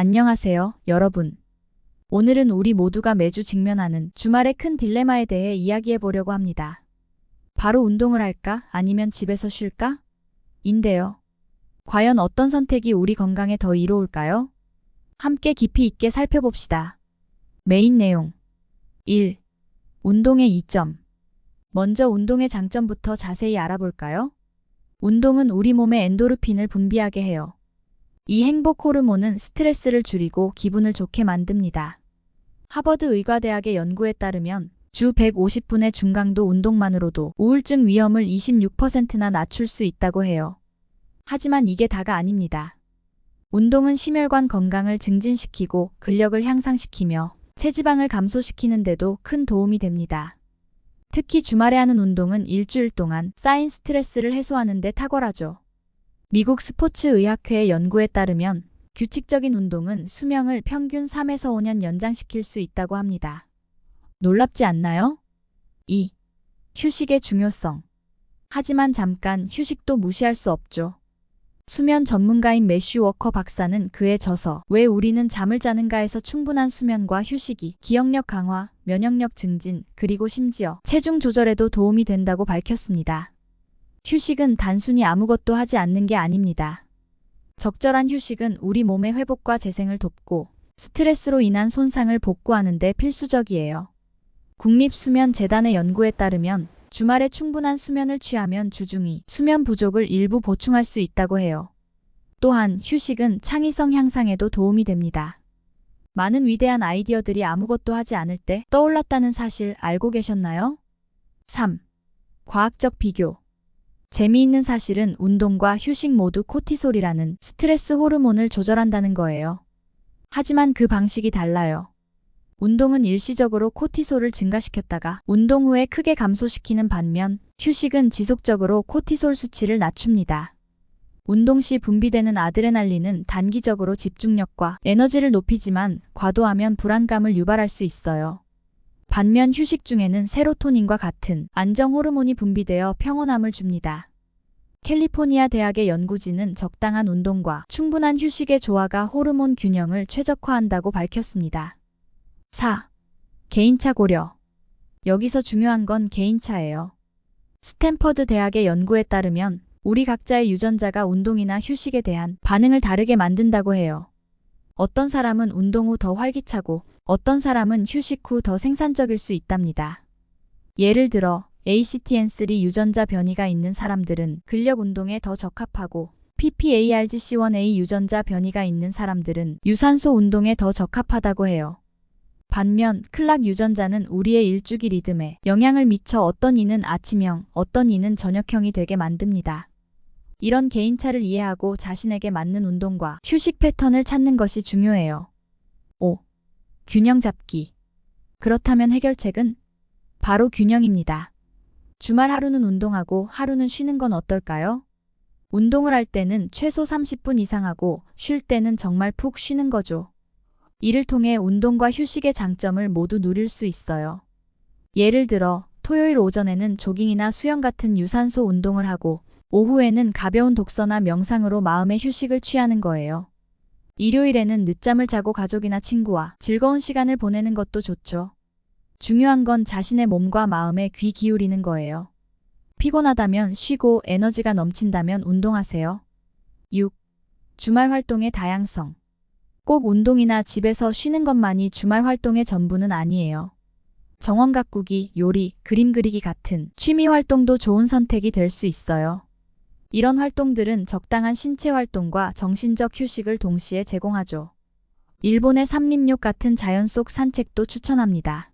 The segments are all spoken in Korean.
안녕하세요, 여러분. 오늘은 우리 모두가 매주 직면하는 주말의 큰 딜레마에 대해 이야기해 보려고 합니다. 바로 운동을 할까? 아니면 집에서 쉴까? 인데요. 과연 어떤 선택이 우리 건강에 더 이로울까요? 함께 깊이 있게 살펴봅시다. 메인 내용 1. 운동의 이점. 먼저 운동의 장점부터 자세히 알아볼까요? 운동은 우리 몸에 엔도르핀을 분비하게 해요. 이 행복 호르몬은 스트레스를 줄이고 기분을 좋게 만듭니다. 하버드 의과대학의 연구에 따르면 주 150분의 중강도 운동만으로도 우울증 위험을 26%나 낮출 수 있다고 해요. 하지만 이게 다가 아닙니다. 운동은 심혈관 건강을 증진시키고 근력을 향상시키며 체지방을 감소시키는 데도 큰 도움이 됩니다. 특히 주말에 하는 운동은 일주일 동안 쌓인 스트레스를 해소하는 데 탁월하죠. 미국 스포츠의학회의 연구에 따르면 규칙적인 운동은 수명을 평균 3에서 5년 연장시킬 수 있다고 합니다. 놀랍지 않나요? 2. 휴식의 중요성. 하지만 잠깐 휴식도 무시할 수 없죠. 수면 전문가인 매슈 워커 박사는 그의 저서 왜 우리는 잠을 자는가에서 충분한 수면과 휴식이 기억력 강화, 면역력 증진, 그리고 심지어 체중 조절에도 도움이 된다고 밝혔습니다. 휴식은 단순히 아무것도 하지 않는 게 아닙니다. 적절한 휴식은 우리 몸의 회복과 재생을 돕고 스트레스로 인한 손상을 복구하는 데 필수적이에요. 국립수면재단의 연구에 따르면 주말에 충분한 수면을 취하면 주중에 수면 부족을 일부 보충할 수 있다고 해요. 또한 휴식은 창의성 향상에도 도움이 됩니다. 많은 위대한 아이디어들이 아무것도 하지 않을 때 떠올랐다는 사실 알고 계셨나요? 3. 과학적 비교. 재미있는 사실은 운동과 휴식 모두 코티솔이라는 스트레스 호르몬을 조절한다는 거예요. 하지만 그 방식이 달라요. 운동은 일시적으로 코티솔을 증가시켰다가 운동 후에 크게 감소시키는 반면 휴식은 지속적으로 코티솔 수치를 낮춥니다. 운동 시 분비되는 아드레날린은 단기적으로 집중력과 에너지를 높이지만 과도하면 불안감을 유발할 수 있어요. 반면 휴식 중에는 세로토닌과 같은 안정 호르몬이 분비되어 평온함을 줍니다. 캘리포니아 대학의 연구진은 적당한 운동과 충분한 휴식의 조화가 호르몬 균형을 최적화한다고 밝혔습니다. 4. 개인차 고려. 여기서 중요한 건 개인차예요. 스탠퍼드 대학의 연구에 따르면 우리 각자의 유전자가 운동이나 휴식에 대한 반응을 다르게 만든다고 해요. 어떤 사람은 운동 후 더 활기차고 어떤 사람은 휴식 후 더 생산적일 수 있답니다. 예를 들어 ACTN3 유전자 변이가 있는 사람들은 근력 운동에 더 적합하고 PPARGC1A 유전자 변이가 있는 사람들은 유산소 운동에 더 적합하다고 해요. 반면 클락 유전자는 우리의 일주기 리듬에 영향을 미쳐 어떤 이는 아침형, 어떤 이는 저녁형이 되게 만듭니다. 이런 개인차를 이해하고 자신에게 맞는 운동과 휴식 패턴을 찾는 것이 중요해요. 5. 균형 잡기. 그렇다면 해결책은? 바로 균형입니다. 주말 하루는 운동하고 하루는 쉬는 건 어떨까요? 운동을 할 때는 최소 30분 이상 하고 쉴 때는 정말 푹 쉬는 거죠. 이를 통해 운동과 휴식의 장점을 모두 누릴 수 있어요. 예를 들어 토요일 오전에는 조깅이나 수영 같은 유산소 운동을 하고 오후에는 가벼운 독서나 명상으로 마음의 휴식을 취하는 거예요. 일요일에는 늦잠을 자고 가족이나 친구와 즐거운 시간을 보내는 것도 좋죠. 중요한 건 자신의 몸과 마음에 귀 기울이는 거예요. 피곤하다면 쉬고 에너지가 넘친다면 운동하세요. 6. 주말 활동의 다양성. 꼭 운동이나 집에서 쉬는 것만이 주말 활동의 전부는 아니에요. 정원 가꾸기, 요리, 그림 그리기 같은 취미 활동도 좋은 선택이 될 수 있어요. 이런 활동들은 적당한 신체 활동과 정신적 휴식을 동시에 제공하죠. 일본의 삼림욕 같은 자연 속 산책도 추천합니다.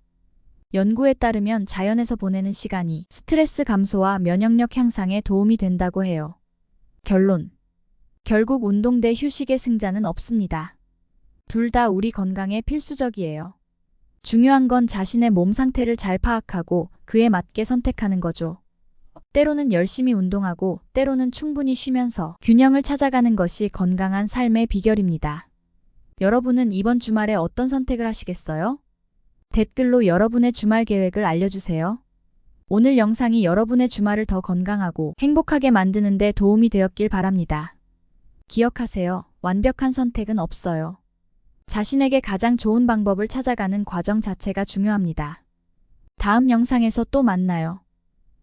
연구에 따르면 자연에서 보내는 시간이 스트레스 감소와 면역력 향상에 도움이 된다고 해요. 결론. 결국 운동 대 휴식의 승자는 없습니다. 둘 다 우리 건강에 필수적이에요. 중요한 건 자신의 몸 상태를 잘 파악하고 그에 맞게 선택하는 거죠. 때로는 열심히 운동하고 때로는 충분히 쉬면서 균형을 찾아가는 것이 건강한 삶의 비결입니다. 여러분은 이번 주말에 어떤 선택을 하시겠어요? 댓글로 여러분의 주말 계획을 알려주세요. 오늘 영상이 여러분의 주말을 더 건강하고 행복하게 만드는 데 도움이 되었길 바랍니다. 기억하세요. 완벽한 선택은 없어요. 자신에게 가장 좋은 방법을 찾아가는 과정 자체가 중요합니다. 다음 영상에서 또 만나요.